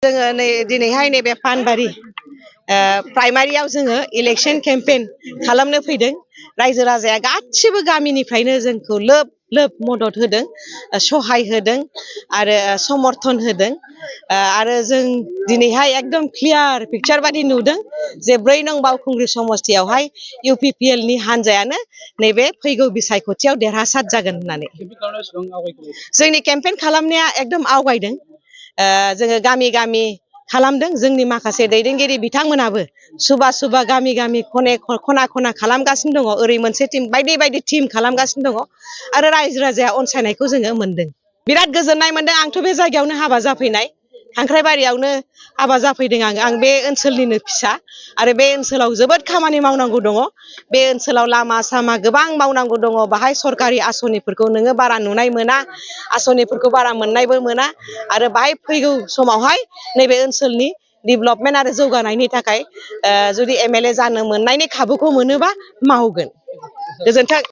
जोङो नै दिनैहाय नैबे पानबारि प्राइमारियाव जोङो इलेक्शन केम्पेन खालामनो फैदों। रायजो राजाया गासिबो गामिनिफ्रायनो जोंखौ लोब लोब मदद होदों, सहाय होदों आरो समर्थन होदों। आरो जों दिनैहाय एकदम क्लियार पिक्चार बादि नुदों जे 4 नं बावखुंग्रि समस्तियावहाय UPPL नि हान्जायानो नैबे फैगौ बिसायख'थियाव देरहासार जागोन होननानै। जोंनि केम्पेन खालामनाया एकदम आवगायदों। जोङो गामि गामि खालामदों। जोंनि माखासे दैदेनगिरि बिथांमोनाबो सुबा गामि गामि खना खना खालामगासिनो दङ। ओरै मोनसे टीम बायदि बायदि टीम खालामगासिनो दङ आरो रायजो राजाया अनसायनायखौ जोङो मोनदों। बिराद गोजोननाय मोनदों। आंथ' बे जायगायावनो हाबा जाफैनाय, खांख्राइबारियावनो हाबा जाफैदों आं बे ओनसोलनिनो फिसा आरो बे ओनसोलाव जोबोद खामानि मावनांगौ दङ। बे ओनसोलाव लामा सामा गोबां मावनांगौ दङ। बाहाय सरकारि आसनिफोरखौ नोङो बारा नुनाय मोना, आसनिफोरखौ बारा मोननायबो मोना आरो बाहाय फैगौ समावहाय नैबे ओनसोलनि डेभेलपमेन्ट आरो जौगानायनि थाखाय जुदि MLA जानो मोननायनि खाबुखौ मोनोबा मावगोन। गोजोन्थों।